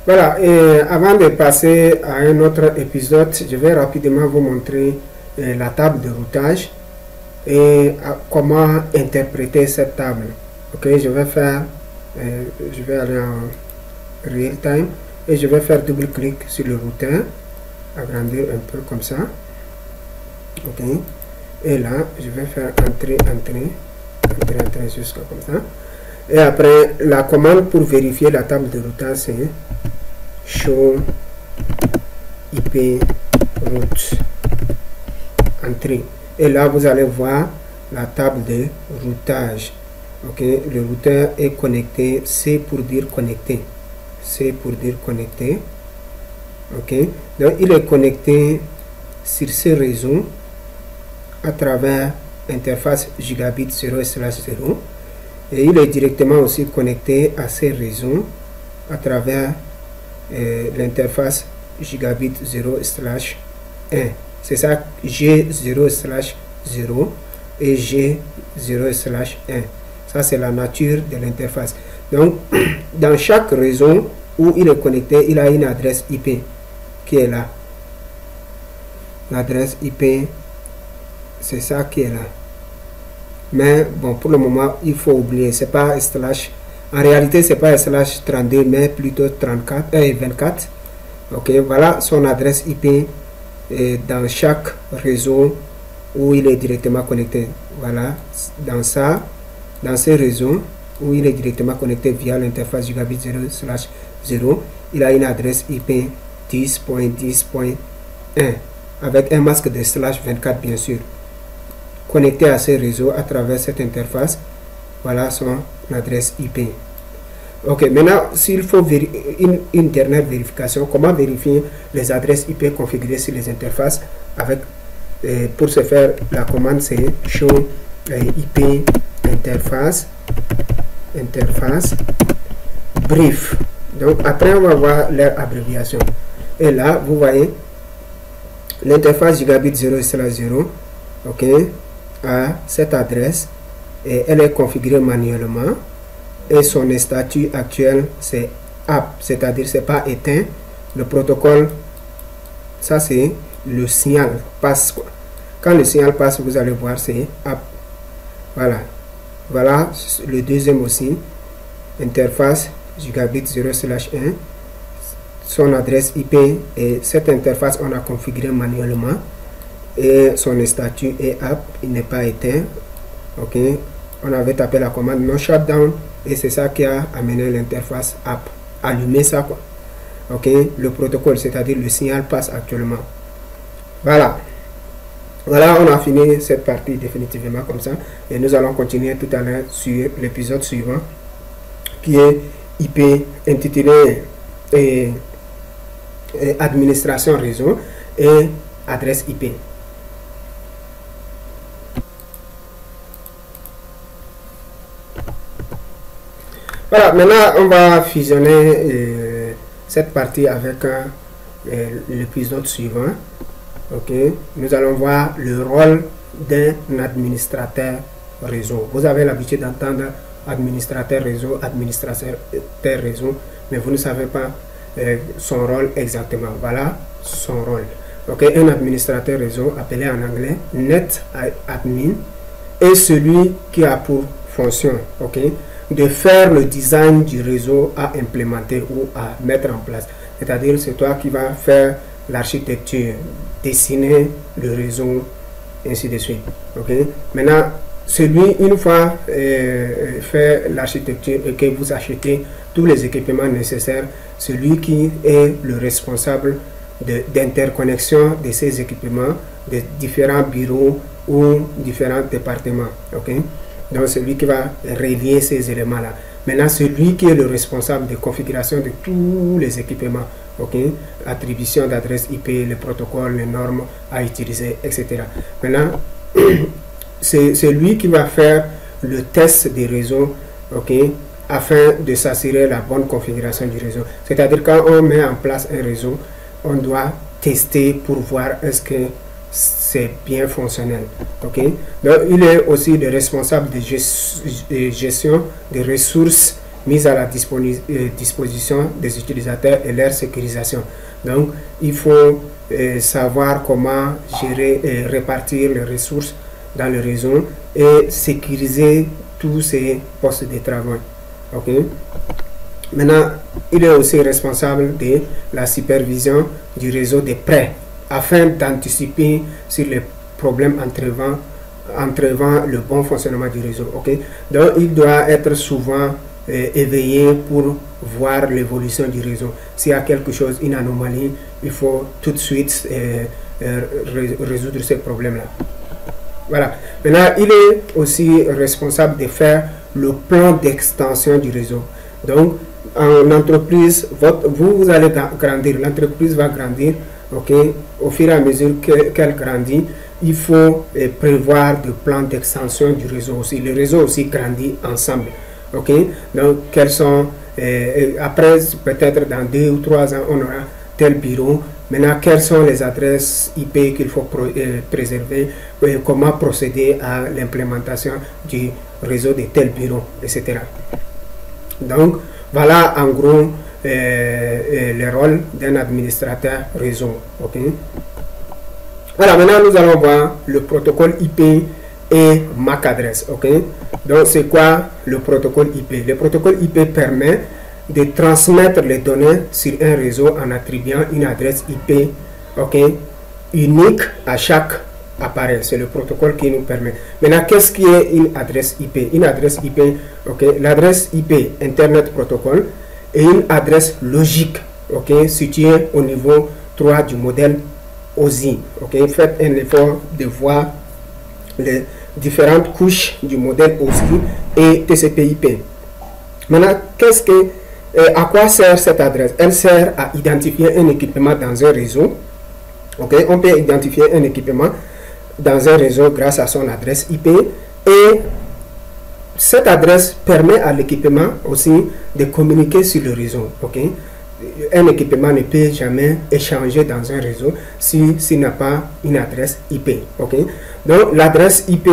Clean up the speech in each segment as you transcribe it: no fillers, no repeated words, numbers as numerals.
Voilà, et avant de passer à un autre épisode, je vais rapidement vous montrer la table de routage et comment interpréter cette table. Ok, je vais aller en real time et je vais faire double clic sur le routeur, agrandir un peu comme ça. Ok, et là je vais faire entrer jusqu'à comme ça. Et après, la commande pour vérifier la table de routage, c'est show IP route entrée. Et là, vous allez voir la table de routage. Ok, le routeur est connecté. C pour dire connecté. C pour dire connecté. Ok, donc il est connecté sur ce réseau à travers interface gigabit 0/0. Et il est directement aussi connecté à ces réseaux à travers l'interface gigabit 0/1. C'est ça, G0/0 et G0/1. Ça, c'est la nature de l'interface. Donc, dans chaque réseau où il est connecté, il a une adresse IP qui est là. L'adresse IP, c'est ça qui est là. Mais bon, pour le moment, il faut oublier, c'est pas slash. En réalité, c'est pas slash 32, mais plutôt 24. Ok, voilà son adresse IP dans chaque réseau où il est directement connecté. Voilà, dans ce réseau où il est directement connecté via l'interface gigabit 0/0, il a une adresse IP 10.10.1 avec un masque de slash 24 bien sûr. Connecté à ces réseaux à travers cette interface, voilà son adresse IP. Ok, maintenant, s'il faut une dernière vérification, comment vérifier les adresses IP configurées sur les interfaces avec, pour ce faire, la commande c'est show IP interface brief. Donc, après, on va voir leur abréviation. Et là, vous voyez, l'interface gigabit 0/0, ok, à cette adresse et elle est configurée manuellement et son statut actuel c'est app, c'est-à-dire c'est pas éteint. Le protocole, ça c'est le signal passe quoi. Quand le signal passe, vous allez voir c'est app. Voilà le deuxième aussi, interface gigabit 0/1, son adresse IP et cette interface on a configuré manuellement. Et son statut est app, il n'est pas éteint. Ok, on avait tapé la commande no shutdown et c'est ça qui a amené l'interface app, allumer ça quoi. Ok, le protocole, c'est-à-dire le signal passe actuellement. Voilà, on a fini cette partie définitivement comme ça et nous allons continuer tout à l'heure sur l'épisode suivant qui est IP intitulé administration réseau et adresse IP. Voilà, maintenant on va fusionner cette partie avec l'épisode suivant. Ok, nous allons voir le rôle d'un administrateur réseau. Vous avez l'habitude d'entendre administrateur réseau, mais vous ne savez pas son rôle exactement. Voilà son rôle. Ok, un administrateur réseau appelé en anglais NetAdmin est celui qui a pour fonction, ok, de faire le design du réseau à implémenter ou à mettre en place. C'est-à-dire, c'est toi qui vas faire l'architecture, dessiner le réseau, ainsi de suite. Ok. Maintenant, celui, une fois fait l'architecture et que vous achetez tous les équipements nécessaires, celui qui est le responsable d'interconnexion de ces équipements, de différents bureaux ou différents départements. Ok. Donc, celui qui va relier ces éléments-là. Maintenant, celui qui est le responsable de configuration de tous les équipements, ok, attribution d'adresse IP, les protocoles, les normes à utiliser, etc. Maintenant, c'est lui qui va faire le test des réseaux, ok, afin de s'assurer la bonne configuration du réseau. C'est-à-dire, quand on met en place un réseau, on doit tester pour voir est-ce que c'est bien fonctionnel. Ok, donc il est aussi le responsable de gestion des ressources mise à la disposition des utilisateurs et leur sécurisation. Donc, il faut savoir comment gérer et répartir les ressources dans le réseau et sécuriser tous ces postes de travail. Ok. Maintenant, il est aussi responsable de la supervision du réseau des prêts afin d'anticiper sur les problèmes entrevant le bon fonctionnement du réseau. Ok. Donc, il doit être souvent éveillé pour voir l'évolution du réseau. S'il y a quelque chose, une anomalie, il faut tout de suite résoudre ces problèmes-là. Voilà. Maintenant, il est aussi responsable de faire le plan d'extension du réseau. Donc, en entreprise, vous allez grandir, l'entreprise va grandir, ok, au fur et à mesure qu'elle grandit, il faut prévoir des plans d'extension du réseau aussi. Le réseau aussi grandit ensemble, ok. Donc, quels sont, après, peut-être dans 2 ou 3 ans, on aura tel bureau. Maintenant, quelles sont les adresses IP qu'il faut préserver, comment procéder à l'implémentation du réseau de tel bureau, etc. Donc, voilà en gros le rôle d'un administrateur réseau. Okay? Voilà, maintenant nous allons voir le protocole IP et MAC adresse. Okay? Donc, c'est quoi le protocole IP? Le protocole IP permet de transmettre les données sur un réseau en attribuant une adresse IP, okay, unique à chaque appareil. C'est le protocole qui nous permet. Maintenant, qu'est-ce qui est une adresse IP? Une adresse IP, okay, l'adresse IP Internet Protocol est une adresse logique, okay, située au niveau 3 du modèle OSI. Okay. Faites un effort de voir les différentes couches du modèle OSI et TCP/IP. Maintenant, à quoi sert cette adresse? Elle sert à identifier un équipement dans un réseau. Okay. On peut identifier un équipement dans un réseau grâce à son adresse IP, et cette adresse permet à l'équipement aussi de communiquer sur le réseau. Okay. Un équipement ne peut jamais échanger dans un réseau s'il n'a pas une adresse IP. Okay. Donc l'adresse IP,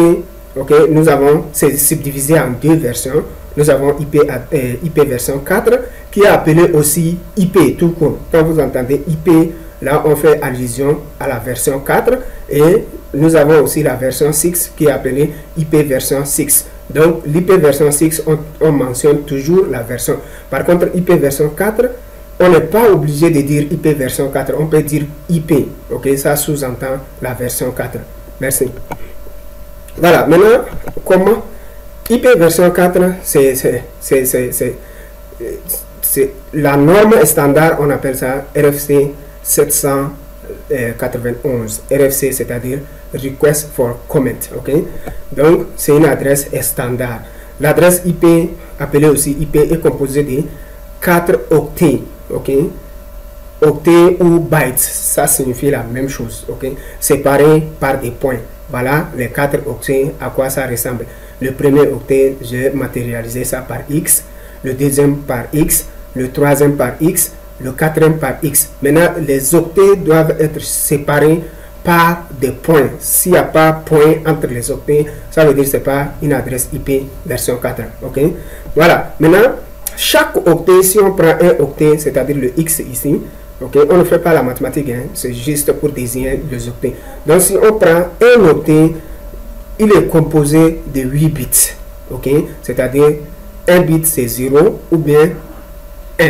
okay, nous avons, c'est subdivisé en 2 versions. Nous avons IP version 4 qui est appelé aussi IP tout court. Quand vous entendez IP, là on fait allusion à la version 4, et nous avons aussi la version 6 qui est appelée IP version 6. Donc l'IP version 6, on mentionne toujours la version. Par contre, IP version 4, on n'est pas obligé de dire IP version 4, on peut dire IP. Ok, ça sous-entend la version 4. Merci. Voilà, maintenant, comment IP version 4, c'est la norme standard, on appelle ça RFC 791. RFC, c'est-à-dire Request for Comment. Okay? Donc, c'est une adresse standard. L'adresse IP, appelée aussi IP, est composée de 4 octets. Okay? Octets ou bytes, ça signifie la même chose. Okay? Séparés par des points. Voilà les 4 octets, à quoi ça ressemble. Le premier octet, j'ai matérialisé ça par X, le deuxième par X, le troisième par X, le quatrième par X. Maintenant, les octets doivent être séparés par des points. S'il n'y a pas point entre les octets, ça veut dire que ce n'est pas une adresse IP version 4. Okay? Voilà. Maintenant, chaque octet, si on prend un octet, c'est-à-dire le X ici, okay, on ne fait pas la mathématique, hein, c'est juste pour désigner les octets. Donc, si on prend un octet, il est composé de 8 bits. Okay? C'est-à-dire, un bit c'est 0 ou bien 1.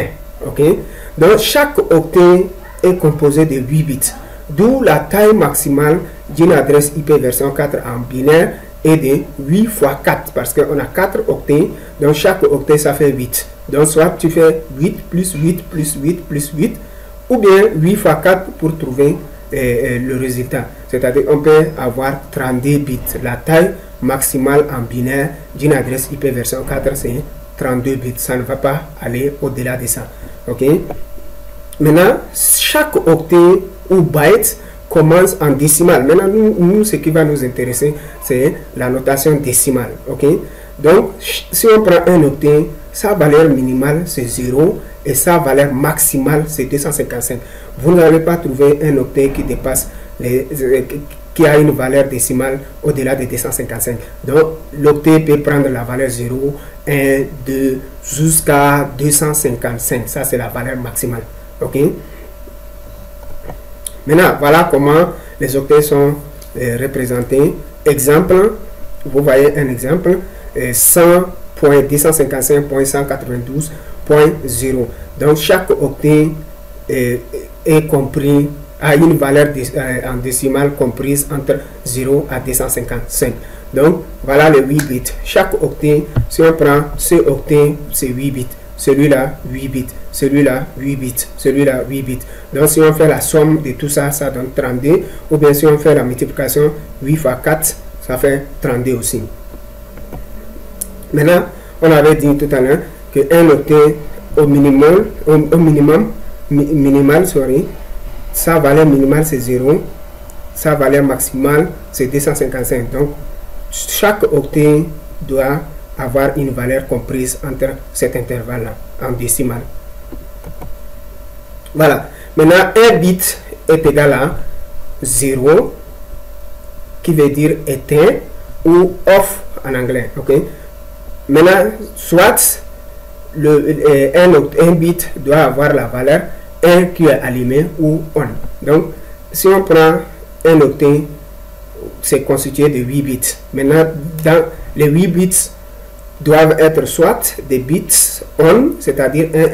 Okay? Donc, chaque octet est composé de 8 bits. D'où la taille maximale d'une adresse IP version 4 en binaire est de 8 fois 4. Parce qu'on a 4 octets. Donc, chaque octet, ça fait 8. Donc, soit tu fais 8 plus 8 plus 8 plus 8. Ou bien 8 fois 4 pour trouver le résultat. C'est-à-dire on peut avoir 32 bits. La taille maximale en binaire d'une adresse IP version 4, c'est 32 bits. Ça ne va pas aller au-delà de ça. Ok. Maintenant, chaque octet ou byte commence en décimale. Maintenant, nous, ce qui va nous intéresser, c'est la notation décimale. Ok. Donc, si on prend un octet, sa valeur minimale, c'est 0 et sa valeur maximale, c'est 255. Vous n'allez pas trouver un octet qui dépasse qui a une valeur décimale au-delà de 255. Donc, l'octet peut prendre la valeur 0, 1, 2, jusqu'à 255. Ça, c'est la valeur maximale. OK? Maintenant, voilà comment les octets sont représentés. Exemple, vous voyez un exemple, 100.255.192.0. Donc, chaque octet est compris à une valeur en décimale comprise entre 0 à 255. Donc, voilà les 8 bits. Chaque octet, si on prend ce octet, c'est 8 bits. Celui-là, 8 bits. Celui-là, 8 bits. Celui-là, 8 bits. Donc, si on fait la somme de tout ça, ça donne 32. Ou bien, si on fait la multiplication, 8 fois 4, ça fait 32 aussi. Maintenant, on avait dit tout à l'heure qu'un octet au minimum, sa valeur minimale c'est 0, sa valeur maximale c'est 255. Donc, chaque octet doit avoir une valeur comprise entre cet intervalle-là, en décimale. Voilà. Maintenant, un bit est égal à 0, qui veut dire éteint, ou off en anglais. Ok. Maintenant, soit un bit doit avoir la valeur 1 qui est allumé ou on. Donc, si on prend un octet, c'est constitué de 8 bits. Maintenant, dans les 8 bits doivent être soit des bits on, c'est-à-dire 1, 1, 1,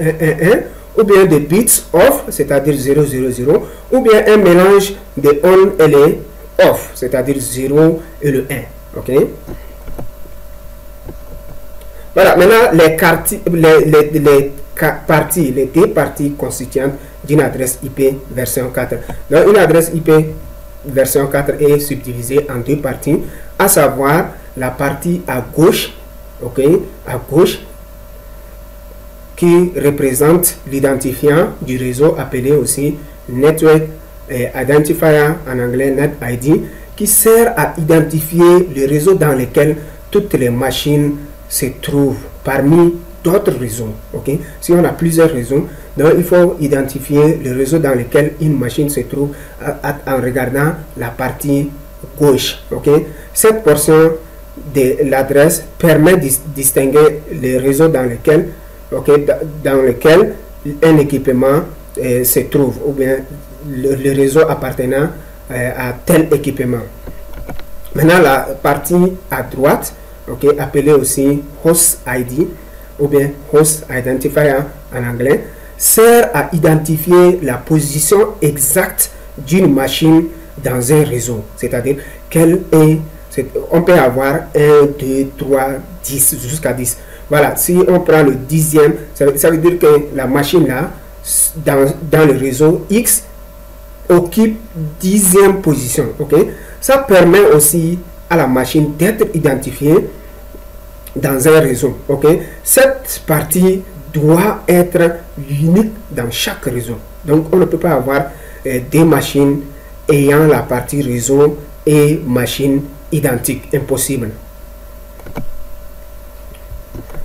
1, ou bien des bits off, c'est-à-dire 0, 0, 0, ou bien un mélange de on et les off, c'est-à-dire 0 et le 1. Ok? Voilà, maintenant les deux parties constituantes d'une adresse IP version 4. Donc, une adresse IP version 4 est subdivisée en deux parties, à savoir la partie à gauche, ok, à gauche, qui représente l'identifiant du réseau appelé aussi Network Identifier, en anglais NetID, qui sert à identifier le réseau dans lequel toutes les machines se trouvent parmi d'autres réseaux. Ok, si on a plusieurs réseaux, donc il faut identifier le réseau dans lequel une machine se trouve en regardant la partie gauche. Ok, cette portion de l'adresse permet de distinguer les réseaux dans lesquels, un équipement se trouve, ou bien le réseau appartenant à tel équipement. Maintenant, la partie à droite, ok, appelée aussi Host ID ou bien Host Identifier en anglais, sert à identifier la position exacte d'une machine dans un réseau. C'est-à-dire on peut avoir 1, 2, 3, 10 jusqu'à 10. Voilà, si on prend le 10e, ça veut dire que la machine là, dans le réseau X, occupe 10e position. Ok, ça permet aussi à la machine d'être identifiée dans un réseau. Ok, cette partie doit être unique dans chaque réseau. Donc, on ne peut pas avoir des machines ayant la partie réseau et machine identique. Impossible.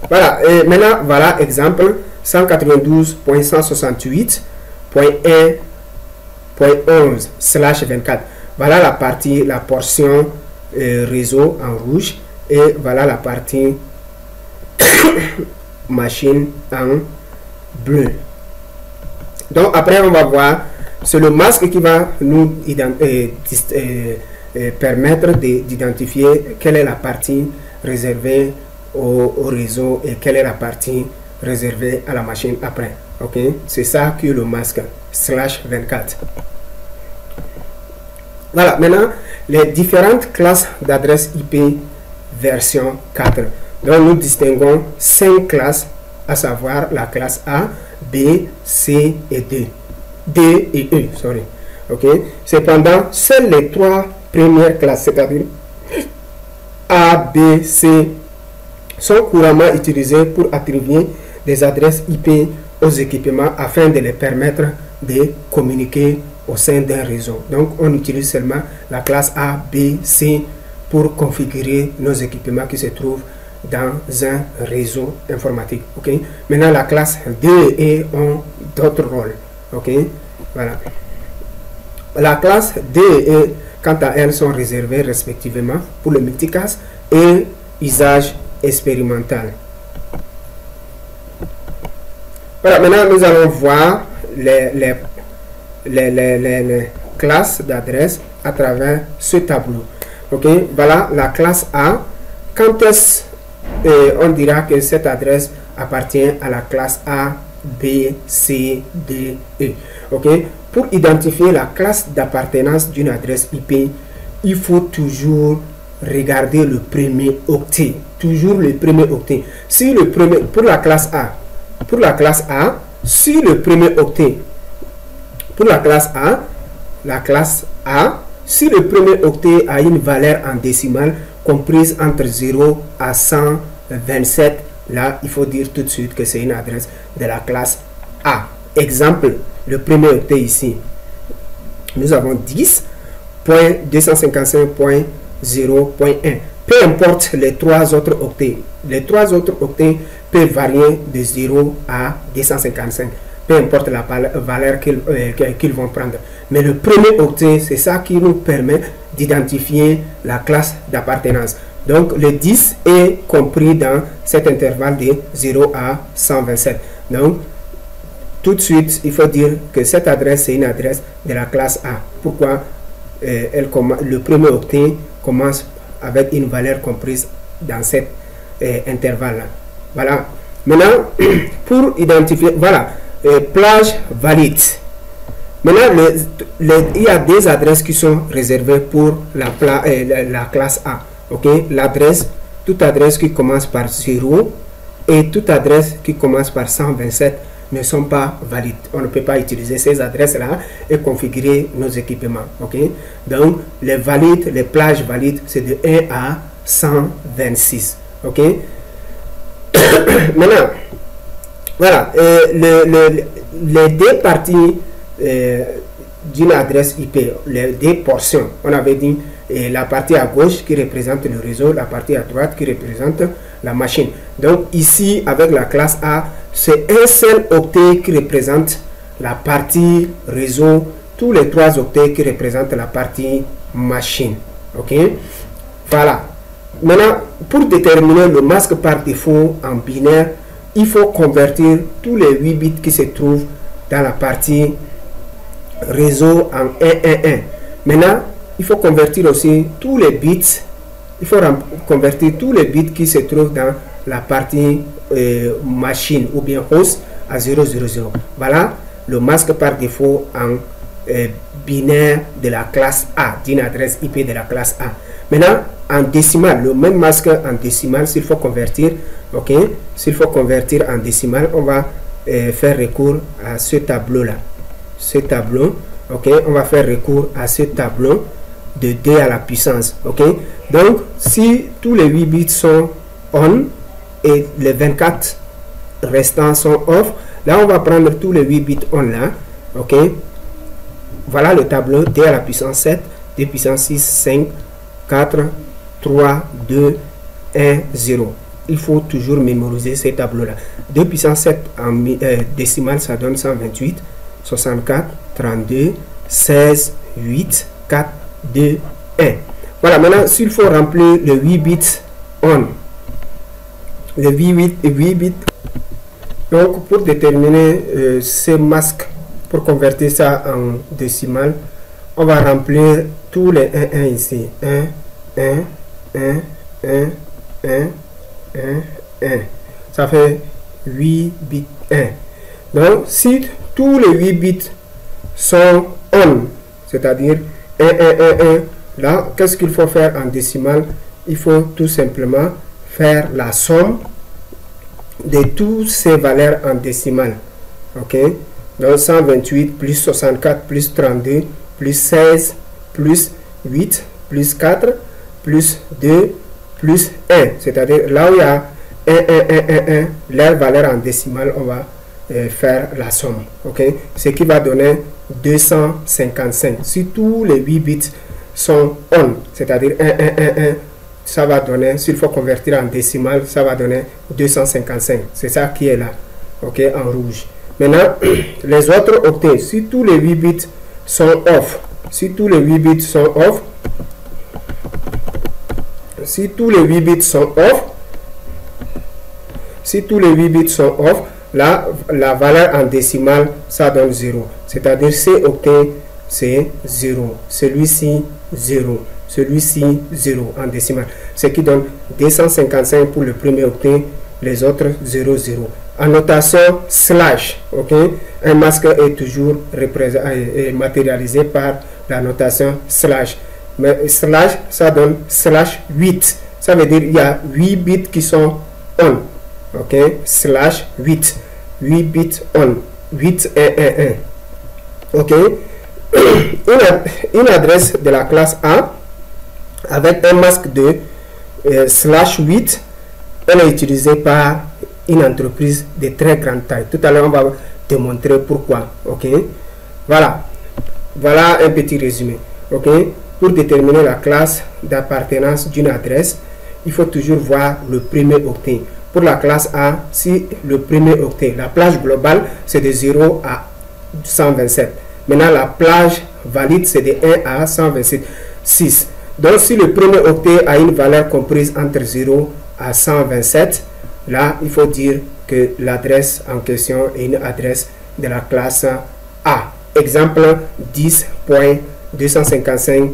Voilà. Et maintenant, voilà exemple 192.168.1.11/24. Voilà la partie, la portion réseau en rouge, et voilà la partie machine en bleu. Donc après on va voir, c'est le masque qui va nous permettre d'identifier quelle est la partie réservée au réseau et quelle est la partie réservée à la machine après. Ok, c'est ça que le masque /24. Voilà, maintenant les différentes classes d'adresse IP version 4. Donc nous distinguons 5 classes, à savoir la classe A, B, C et D. D et E, sorry. Ok. Cependant, seules les 3 premières classes, c'est-à-dire A, B, C, sont couramment utilisées pour attribuer des adresses IP aux équipements afin de les permettre de communiquer au sein d'un réseau. Donc on utilise seulement la classe A, B, C pour configurer nos équipements qui se trouvent dans un réseau informatique. Ok. Maintenant la classe D et E ont d'autres rôles. Ok. Voilà. La classe D et E, quant à elles, sont réservées respectivement pour le multicast et usage expérimental. Voilà, maintenant nous allons voir les classes d'adresse à travers ce tableau. Ok, voilà la classe A. Quand est-ce on dira que cette adresse appartient à la classe A, B, C, D, E. Ok, pour identifier la classe d'appartenance d'une adresse IP, il faut toujours regarder le premier octet. Toujours le premier octet. Si le premier, pour la classe A, si le premier octet, pour la classe A, si le premier octet a une valeur en décimale comprise entre 0 à 127, là, il faut dire tout de suite que c'est une adresse de la classe A. Exemple, le premier octet ici, nous avons 10.255.0.1. Peu importe les trois autres octets. Les trois autres octets peuvent varier de 0 à 255. Peu importe la valeur qu'ils vont prendre. Mais le premier octet, c'est ça qui nous permet d'identifier la classe d'appartenance. Donc, le 10 est compris dans cet intervalle de 0 à 127. Donc, tout de suite, il faut dire que cette adresse, c'est une adresse de la classe A. Pourquoi le premier octet commence avec une valeur comprise dans cet intervalle-là. Voilà. Maintenant, pour identifier, voilà, plage valide. Maintenant, il y a des adresses qui sont réservées pour la classe A. Ok, l'adresse, toute adresse qui commence par 0 et toute adresse qui commence par 127 ne sont pas valides. On ne peut pas utiliser ces adresses-là et configurer nos équipements. Ok, donc les valides, les plages valides, c'est de 1 à 126. Ok. Maintenant, voilà, les deux parties d'une adresse IP, les deux portions, on avait dit la partie à gauche qui représente le réseau, la partie à droite qui représente la machine. Donc ici, avec la classe A, c'est un seul octet qui représente la partie réseau, tous les trois octets qui représentent la partie machine. Ok, voilà. Maintenant, pour déterminer le masque par défaut en binaire, il faut convertir tous les 8 bits qui se trouvent dans la partie réseau en 111. Maintenant, il faut convertir aussi tous les bits. Il faut convertir tous les bits qui se trouvent dans la partie machine ou bien host à 000. Voilà le masque par défaut en binaire de la classe A, d'une adresse IP de la classe A. Maintenant, en décimal, le même masque en décimal, s'il faut convertir, ok, s'il faut convertir en décimal, on va faire recours à ce tableau-là. Ce tableau, ok, on va faire recours à ce tableau de D à la puissance, ok. Donc, si tous les 8 bits sont on et les 24 restants sont off, là, on va prendre tous les 8 bits on là, ok. Voilà le tableau D à la puissance 7, D puissance 6, 5, 4, 3, 2, 1, 0. Il faut toujours mémoriser ces tableaux-là. 2 puissance 7 en décimale, ça donne 128, 64, 32, 16, 8, 4, 2, 1. Voilà, maintenant, s'il faut remplir le 8 bits on, le 8 bits, donc pour déterminer ces masques, pour convertir ça en décimale, on va remplir tous les 1 ici. 1, 1, 1, 1, 1, 1, 1. Ça fait 8 bits 1. Donc, si tous les 8 bits sont on, c'est-à-dire 1, 1, 1, 1, là, qu'est-ce qu'il faut faire en décimale? Il faut tout simplement faire la somme de toutes ces valeurs en décimale. Ok? Donc, 128 plus 64 plus 32 plus 16 plus 8 plus 4 plus 2 plus 1. C'est-à-dire là où il y a 1, 1, 1, 1, 1, leur valeur en décimale, on va faire la somme. Ok? Ce qui va donner 255. Si tous les 8 bits sont on, c'est-à-dire 1, 1, 1, 1, ça va donner, s'il faut convertir en décimale, ça va donner 255. C'est ça qui est là, ok, en rouge. Maintenant, les autres octets, si tous les 8 bits sont off, si tous les 8 bits sont off, si tous les 8 bits sont off, si tous les 8 bits sont off, là, la valeur en décimale, ça donne 0. C'est-à-dire ces octets, c'est 0. Celui-ci, 0. Celui-ci, 0 en décimale. Ce qui donne 255 pour le premier octet, les autres 0, 0. En notation slash, ok, un masque est toujours matérialisé par la notation slash. Mais slash, ça donne slash 8. Ça veut dire qu'il y a 8 bits qui sont on. Ok, slash 8. 8 bits on. 8, 1, 1, 1. Ok. Une adresse de la classe A avec un masque de slash 8, elle est utilisée par une entreprise de très grande taille. Tout à l'heure, on va te montrer pourquoi. Ok. Voilà. Voilà un petit résumé. Ok. Pour déterminer la classe d'appartenance d'une adresse, il faut toujours voir le premier octet. Pour la classe A, si le premier octet, la plage globale, c'est de 0 à 127. Maintenant, la plage valide, c'est de 1 à 126. Donc, si le premier octet a une valeur comprise entre 0 à 127, là, il faut dire que l'adresse en question est une adresse de la classe A. Exemple 10.255,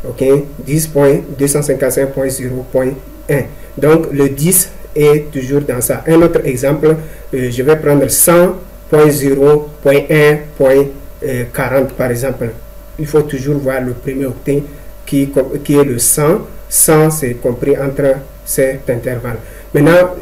ok, 10.255.0.1. Donc, le 10 est toujours dans ça. Un autre exemple, je vais prendre 100.0.1.40 par exemple. Il faut toujours voir le premier octet qui est le 100. 100, c'est compris entre cet intervalle. Maintenant,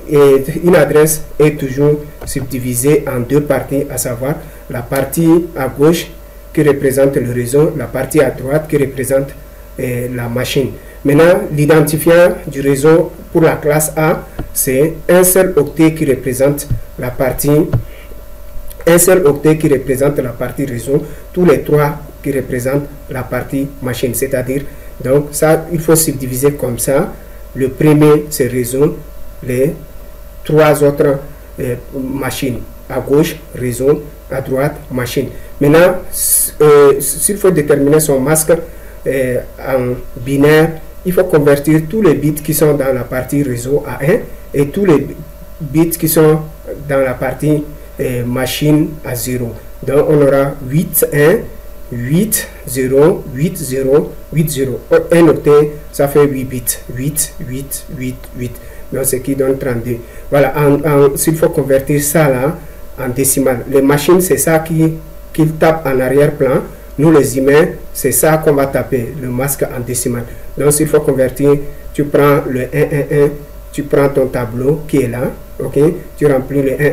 une adresse est toujours subdivisée en deux parties, à savoir la partie à gauche qui représente le réseau, la partie à droite qui représente la machine. Maintenant, l'identifiant du réseau pour la classe A, c'est un seul octet qui représente la partie, réseau, tous les trois qui représentent la partie machine. C'est-à-dire, donc ça, il faut subdiviser comme ça. Le premier, c'est réseau, les trois autres machines. À gauche, réseau, à droite, machine. Maintenant, s'il faut déterminer son masque en binaire, il faut convertir tous les bits qui sont dans la partie réseau à 1 et tous les bits qui sont dans la partie machine à 0. Donc on aura 8, 1, 8, 0, 8, 0, 8, 0. Un octet, ça fait 8 bits. 8, 8, 8, 8. Donc ce qui donne 32. Voilà, s'il faut convertir ça là en décimale. Les machines, c'est ça qu'ils tapent en arrière-plan. Nous, les humains, c'est ça qu'on va taper, le masque en décimale. Donc, s'il faut convertir, tu prends le 1, 1, 1, tu prends ton tableau qui est là, ok? Tu remplis le 1, 1, 1, 1,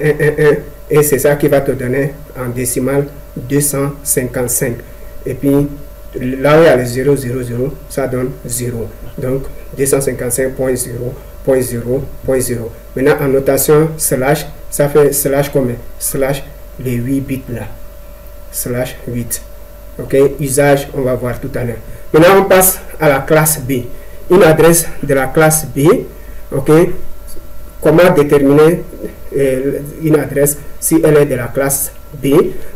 et c'est ça qui va te donner en décimale 255. Et puis, là où il y a le 0, 0, 0, ça donne 0. Donc, 255.0.0.0. Maintenant, en notation slash, ça fait slash combien? Slash les 8 bits là. Slash 8. Ok, usage, on va voir tout à l'heure. Maintenant, on passe à la classe B. Une adresse de la classe B, ok, comment déterminer une adresse si elle est de la classe B?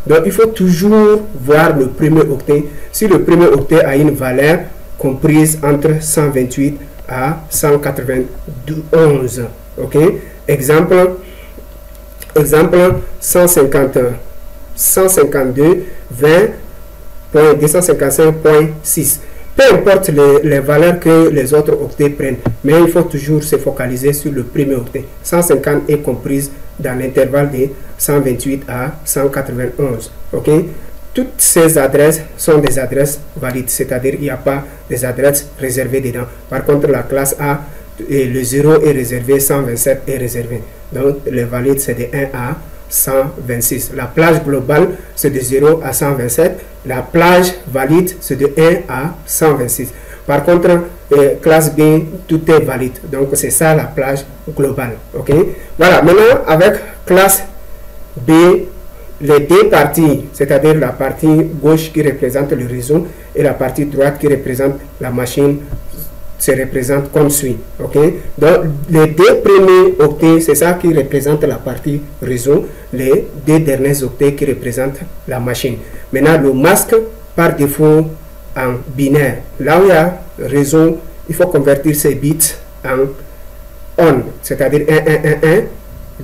Donc, il faut toujours voir le premier octet. Si le premier octet a une valeur comprise entre 128 à 191, ok, exemple 151, 152, 20.255.6. Peu importe les valeurs que les autres octets prennent, mais il faut toujours se focaliser sur le premier octet. 150 est comprise dans l'intervalle de 128 à 191. Ok? Toutes ces adresses sont des adresses valides, c'est-à-dire il n'y a pas des adresses réservées dedans. Par contre, la classe A, le 0 est réservé, 127 est réservé. Donc, les valides, c'est de 1 à 126. La plage globale, c'est de 0 à 127. La plage valide, c'est de 1 à 126. Par contre, classe B, tout est valide. Donc, c'est ça la plage globale. Ok? Voilà. Maintenant, avec classe B, les deux parties, c'est-à-dire la partie gauche qui représente le réseau et la partie droite qui représente la machine, se représente comme suit. Ok, donc les deux premiers octets, c'est ça qui représente la partie réseau, les deux derniers octets qui représentent la machine. Maintenant, le masque par défaut en binaire. Là où il y a réseau, il faut convertir ces bits en on, c'est-à-dire 1, 1, 1, 1,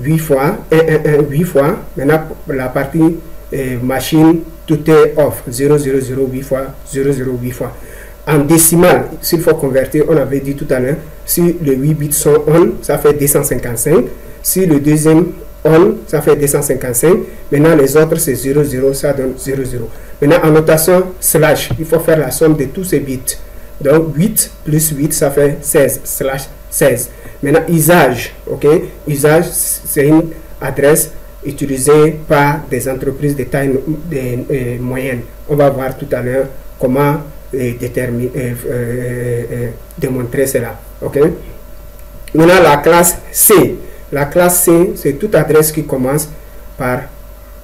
8 fois, 1, 1, 1, 8 fois. Maintenant, la partie machine, tout est off, 0, 0, 0, 8 fois, 0, 0, 8 fois. En décimal, s'il faut convertir, on avait dit tout à l'heure, si les 8 bits sont on, ça fait 255. Si le deuxième on, ça fait 255. Maintenant, les autres, c'est 0, 0, ça donne 0, 0. Maintenant, en notation slash, il faut faire la somme de tous ces bits. Donc, 8 plus 8, ça fait 16, slash 16. Maintenant, usage, ok? Usage, c'est une adresse utilisée par des entreprises de taille moyenne. On va voir tout à l'heure comment démontrer cela, ok? Maintenant, la classe C. La classe C, c'est toute adresse qui commence par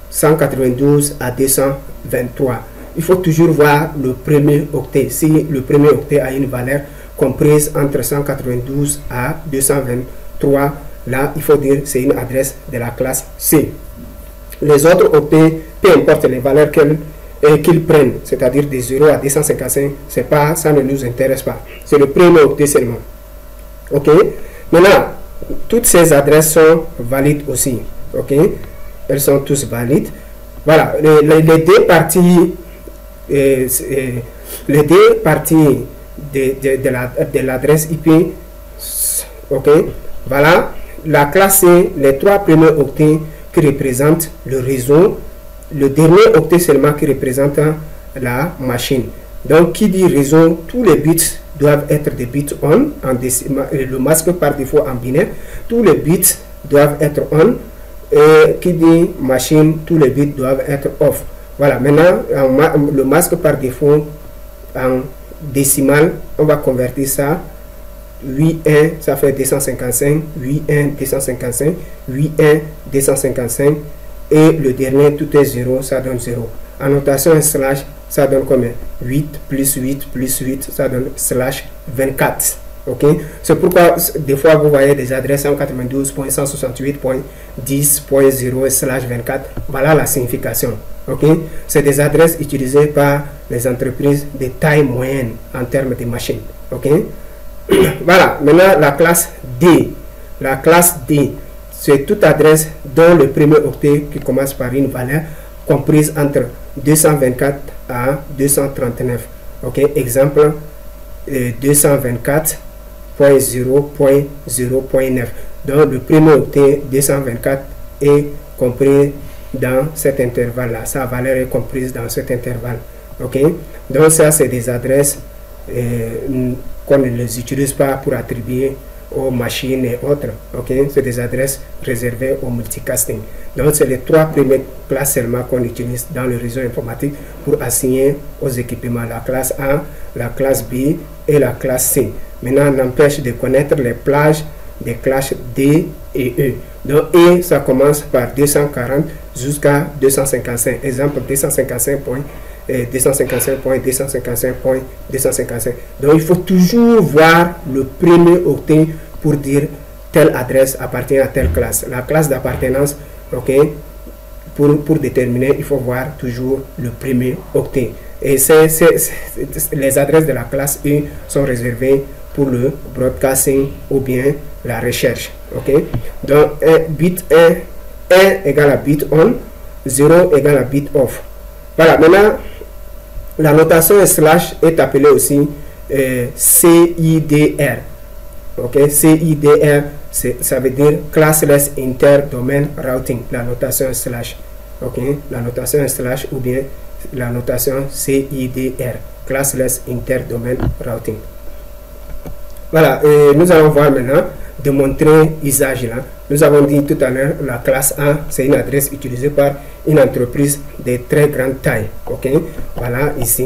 192 à 223. Il faut toujours voir le premier octet. Si le premier octet a une valeur comprise entre 192 à 223, là, il faut dire que c'est une adresse de la classe C. Les autres octets, peu importe les valeurs qu'ils prennent, c'est-à-dire de 0 à 255, ça ne nous intéresse pas. C'est le premier octet seulement. Ok? Maintenant, toutes ces adresses sont valides aussi. Ok? Elles sont tous valides. Voilà, les deux parties, de l'adresse IP. Ok? Voilà, la classe C, les trois premiers octets qui représentent le réseau, le dernier octet seulement qui représente la machine. Donc, qui dit réseau, tous les bits doivent être des bits on, en décimal, le masque par défaut en binaire, tous les bits doivent être on, et qui dit machine, tous les bits doivent être off. Voilà, maintenant, le masque par défaut en décimal, on va convertir ça, 8, 1, ça fait 255, 8, 1, 255, 8, 1, 255, et le dernier, tout est 0, ça donne 0. En notation slash, ça donne combien? 8 plus 8 plus 8, ça donne slash 24. Ok? C'est pourquoi des fois vous voyez des adresses 192.168.10.0 slash 24. Voilà la signification. Ok? C'est des adresses utilisées par les entreprises de taille moyenne en termes de machines. Ok? Voilà. Maintenant la classe D. La classe D, c'est toute adresse dont le premier octet qui commence par une valeur comprise entre 224 à 239. Ok, exemple 224.0.0.9. Donc le premier octet 224 est compris dans cet intervalle là. Sa valeur est comprise dans cet intervalle. Ok, donc ça c'est des adresses qu'on ne les utilise pas pour attribuer aux machines et autres. Ok, c'est des adresses réservées au multicasting. Donc c'est les trois premières classes seulement qu'on utilise dans le réseau informatique pour assigner aux équipements, la classe A, la classe B et la classe C. Maintenant, on empêche de connaître les plages des classes D et E. Donc E, ça commence par 240 jusqu'à 255. Exemple 255.255.255.255. Donc il faut toujours voir le premier octet pour dire telle adresse appartient à telle classe. La classe d'appartenance, ok, pour déterminer, il faut voir toujours le premier octet. Et les adresses de la classe E sont réservées pour le broadcasting ou bien la recherche. Ok, donc bit 1 égale à bit on, 0 égale à bit off. Voilà, maintenant la notation slash est appelée aussi CIDR. Ok, CIDR, ça veut dire Classless Interdomain Routing, la notation slash. Ok, la notation slash ou bien la notation CIDR, Classless Interdomain Routing. Voilà, nous allons voir maintenant démontrer usage là. Nous avons dit tout à l'heure, la classe A, c'est une adresse utilisée par une entreprise de très grande taille. Ok, voilà ici,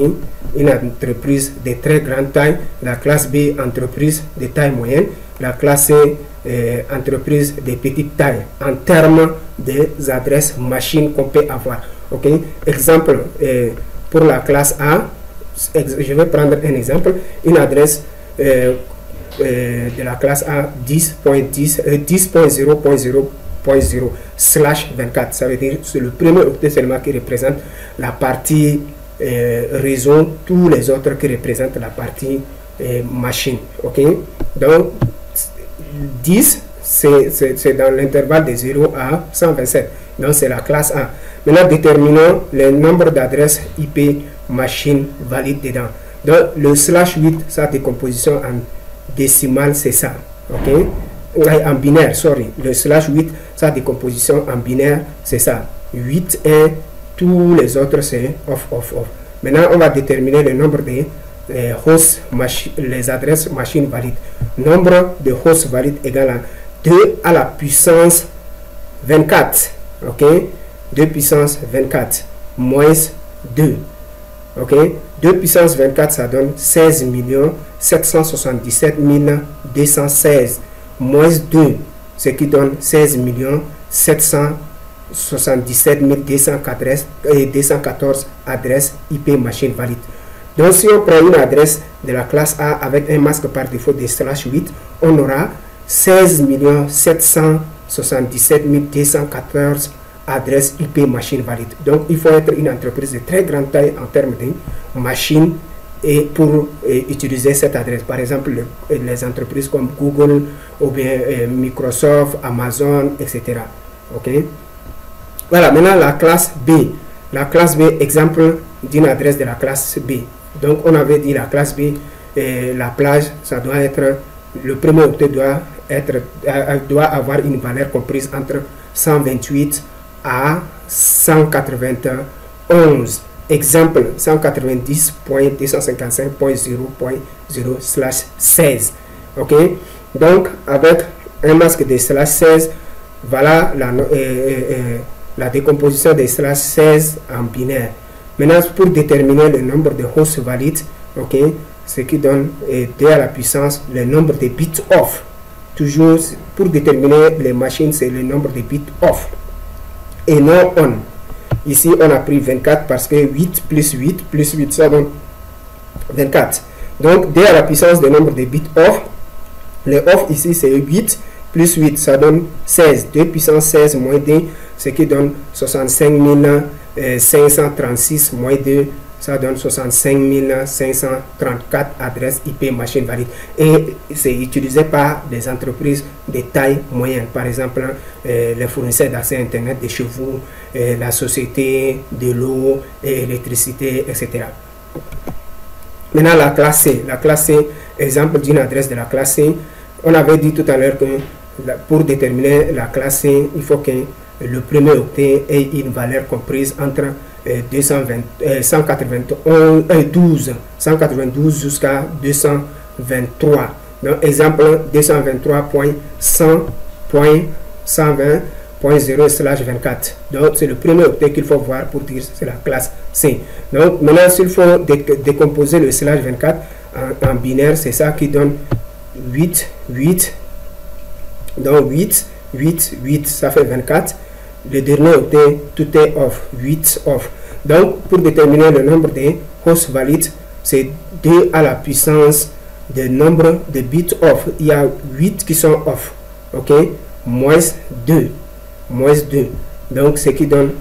une entreprise de très grande taille. La classe B, entreprise de taille moyenne. La classe C, entreprise de petite taille en termes des adresses machines qu'on peut avoir. Ok, exemple pour la classe A, je vais prendre un exemple, une adresse de la classe A 10.0.0.0 slash 24. Ça veut dire que c'est le premier octet seulement qui représente la partie réseau, tous les autres qui représentent la partie machine. Ok, donc 10 c'est dans l'intervalle de 0 à 127, donc c'est la classe A. Maintenant déterminons le nombre d'adresses IP machine valide dedans. Donc le /8, sa décomposition en décimale, c'est ça. Ok, en binaire, sorry, le /8, sa décomposition en binaire, c'est ça. 8 1, tous les autres c'est off off off. Maintenant on va déterminer le nombre de hosts les adresses machine valides. Nombre de hosts valides égale à 2 à la puissance 24. Ok, 2 puissance 24 moins 2. Ok, 2 puissance 24 ça donne 16 777 216 moins 2, ce qui donne 16 777 214 adresses IP machine valide. Donc si on prend une adresse de la classe A avec un masque par défaut de /8, on aura 16 777 214 adresses IP machine valide. Donc il faut être une entreprise de très grande taille en termes de machines et pour utiliser cette adresse. Par exemple les entreprises comme Google ou bien Microsoft, Amazon, etc. Ok, voilà. Maintenant la classe B. La classe B, exemple d'une adresse de la classe B. Donc on avait dit la classe B, la plage, ça doit être, le premier octet doit avoir une valeur comprise entre 128 à 191. Exemple 190.255.0.0/16. Ok, donc avec un masque de /16, voilà la décomposition des /16 en binaire. Maintenant pour déterminer le nombre de hosts valides, ok, ce qui donne 2 à la puissance le nombre de bits off. Toujours pour déterminer les machines, c'est le nombre de bits off et non on. Ici on a pris 24 parce que 8 plus 8 plus 8 ça donne 24. Donc 2 à la puissance du nombre de bits off. Le off ici c'est 8 plus 8 ça donne 16. 2 puissance 16 moins 2, ce qui donne 65 536 moins 2, ça donne 65 534 adresses IP machine valide. Et c'est utilisé par des entreprises de taille moyenne. Par exemple, les fournisseurs d'accès Internet de chez vous, la société de l'eau et électricité, etc. Maintenant, la classe C. La classe C, exemple d'une adresse de la classe C. On avait dit tout à l'heure que pour déterminer la classe C, il faut que le premier octet ait une valeur comprise entre 192 jusqu'à 223. Donc, exemple 223.100.120.0/24. Donc, c'est le premier octet qu'il faut voir pour dire que c'est la classe C. Donc, maintenant, s'il faut décomposer le /24 en binaire, c'est ça qui donne 8, 8. Donc, 8, 8, 8, ça fait 24. Le dernier octet, tout est off, 8 off. Donc, pour déterminer le nombre de hosts valides, c'est 2 à la puissance du nombre de bits off. Il y a 8 qui sont off. Ok, moins 2. Moins 2. Donc, ce qui donne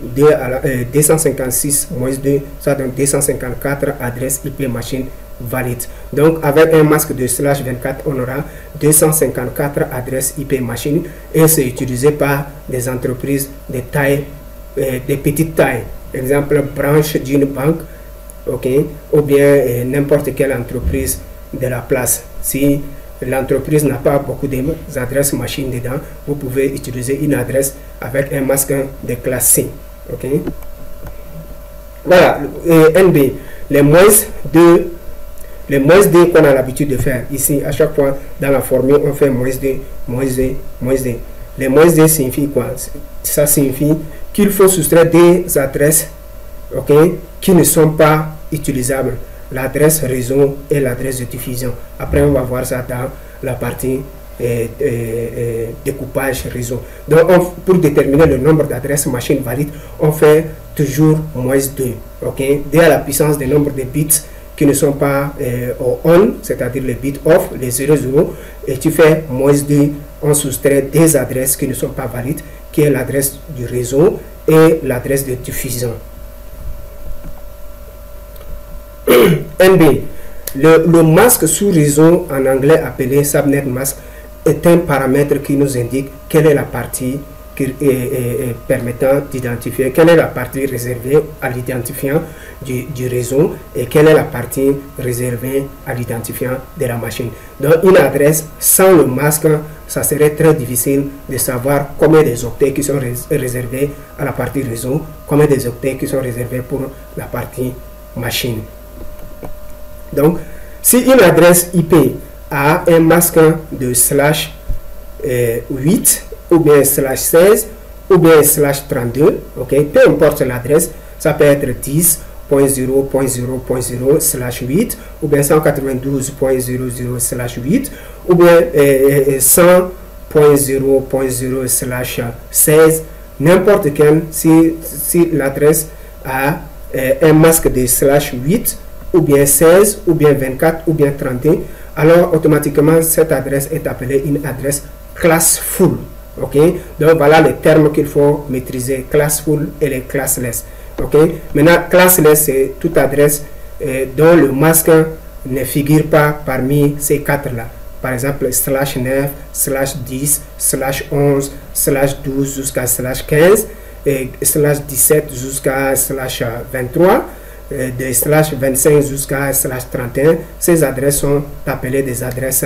256 moins 2, ça donne 254 adresses IP machine valides. Donc, avec un masque de /24, on aura 254 adresses IP machine et c'est utilisé par des entreprises de taille, de petite taille. Exemple, branche d'une banque, ok, ou bien n'importe quelle entreprise de la place. Si l'entreprise n'a pas beaucoup d'adresses machine dedans, vous pouvez utiliser une adresse avec un masque de classe C. Ok, voilà. NB, les moins 2. Les moins 2 qu'on a l'habitude de faire ici, à chaque fois dans la formule, on fait moins 2, moins 2, moins 2. Les moins 2 signifie quoi? Ça signifie qu'il faut soustraire des adresses, ok, qui ne sont pas utilisables. L'adresse réseau et l'adresse de diffusion. Après, on va voir ça dans la partie découpage réseau. Donc, pour déterminer le nombre d'adresses machine valides, on fait toujours moins 2, ok, 2 à la puissance du nombre de bits qui ne sont pas au on, c'est-à-dire les bits off, les 00, et tu fais moins 2, on soustrait des adresses qui ne sont pas valides, qui est l'adresse du réseau et l'adresse de diffusion. NB. Le masque sous réseau, en anglais appelé subnet mask, est un paramètre qui nous indique quelle est la partie permettant d'identifier, quelle est la partie réservée à l'identifiant du réseau et quelle est la partie réservée à l'identifiant de la machine. Donc une adresse sans le masque, ça serait très difficile de savoir combien des octets qui sont réservés à la partie réseau, combien des octets qui sont réservés pour la partie machine. Donc si une adresse IP a un masque de /8 ou bien /16 ou bien /32, ok, peu importe l'adresse, ça peut être 10.0.0.0/8 ou bien 192.00/8 ou bien 100.0.0/16, n'importe quel, si l'adresse a un masque de /8 ou bien 16 ou bien 24 ou bien 31, alors automatiquement cette adresse est appelée une adresse classful. Ok, donc voilà les termes qu'il faut maîtriser, classful et les classless. Ok, maintenant classless, c'est toute adresse dont le masque ne figure pas parmi ces quatre là. Par exemple /9, /10, /11, /12 jusqu'à /15 et /17 jusqu'à /23, de /25 jusqu'à /31. Ces adresses sont appelées des adresses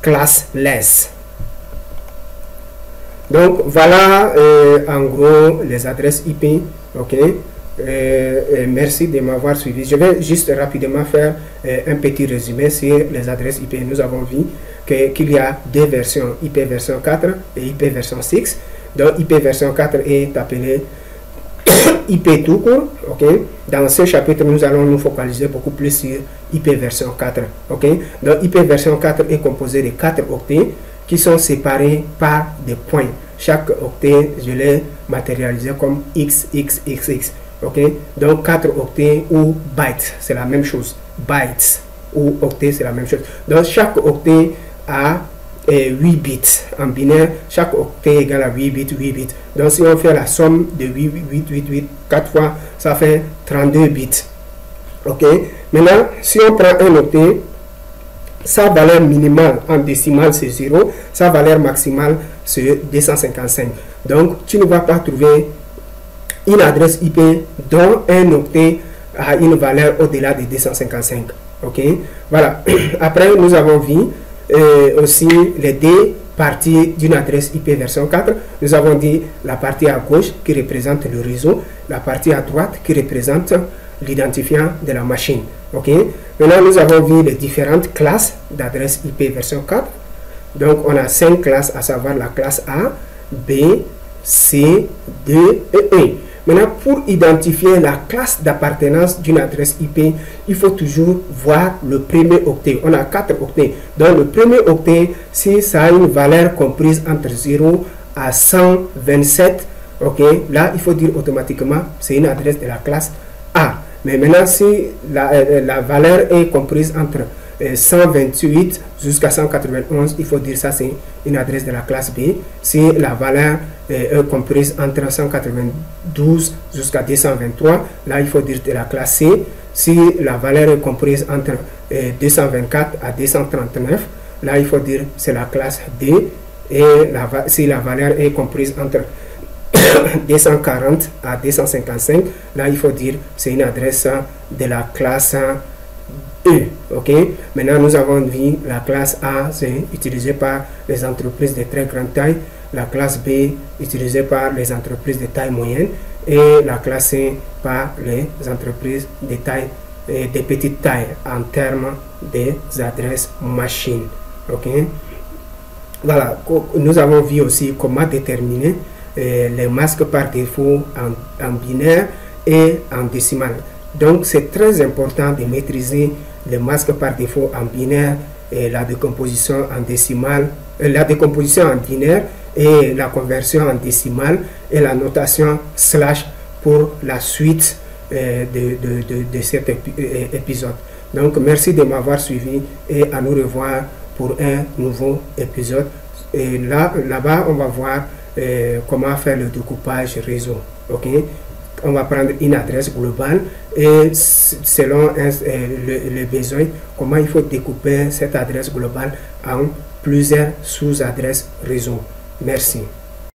classless. Donc voilà en gros les adresses IP. Ok, merci de m'avoir suivi. Je vais juste rapidement faire un petit résumé sur les adresses IP. Nous avons vu qu'il y a deux versions, IP version 4 et IP version 6. Donc IP version 4 est appelé IP tout court. Ok, dans ce chapitre nous allons nous focaliser beaucoup plus sur IP version 4. Ok, donc IP version 4 est composé de 4 octets qui sont séparés par des points. Chaque octet, je l'ai matérialisé comme XXXX. Ok, donc 4 octets ou bytes, c'est la même chose. Bytes ou octets, c'est la même chose. Donc chaque octet a 8 bits en binaire. Chaque octet égale à 8 bits, 8 bits. Donc si on fait la somme de 8, 4 fois, ça fait 32 bits. Ok, maintenant si on prend un octet, sa valeur minimale en décimale c'est 0, sa valeur maximale c'est 255. Donc tu ne vas pas trouver une adresse IP dont un octet a une valeur au-delà de 255. Ok, voilà. Après nous avons vu aussi les deux parties d'une adresse IP version 4. Nous avons dit la partie à gauche qui représente le réseau, la partie à droite qui représente l'identifiant de la machine. Ok, maintenant nous avons vu les différentes classes d'adresse IP version 4. Donc on a 5 classes, à savoir la classe A, B, C, D et E. Maintenant pour identifier la classe d'appartenance d'une adresse IP, il faut toujours voir le premier octet. On a 4 octets. Donc le premier octet, si ça a une valeur comprise entre 0 à 127, ok, là il faut dire automatiquement c'est une adresse de la classe A. Mais maintenant, si la valeur est comprise entre 128 jusqu'à 191, il faut dire ça c'est une adresse de la classe B. Si la valeur est comprise entre 192 jusqu'à 223, là il faut dire de la classe C. Si la valeur est comprise entre 224 à 239, là il faut dire c'est la classe D. Et si la valeur est comprise entre 240 à 255, là il faut dire c'est une adresse de la classe E. Ok, maintenant nous avons vu la classe A, c'est utilisé par les entreprises de très grande taille, la classe B utilisée par les entreprises de taille moyenne et la classe C par les entreprises de taille de petite taille en termes des adresses machines. Ok, voilà, nous avons vu aussi comment déterminer les masques par défaut en binaire et en décimal. Donc c'est très important de maîtriser les masques par défaut en binaire et la décomposition en décimal, la décomposition en binaire et la conversion en décimal et la notation slash pour la suite de cet épisode. Donc merci de m'avoir suivi et à nous revoir pour un nouveau épisode. Et là-bas on va voir comment faire le découpage réseau. Ok, on va prendre une adresse globale et selon le besoin, comment il faut découper cette adresse globale en plusieurs sous-adresses réseau. Merci.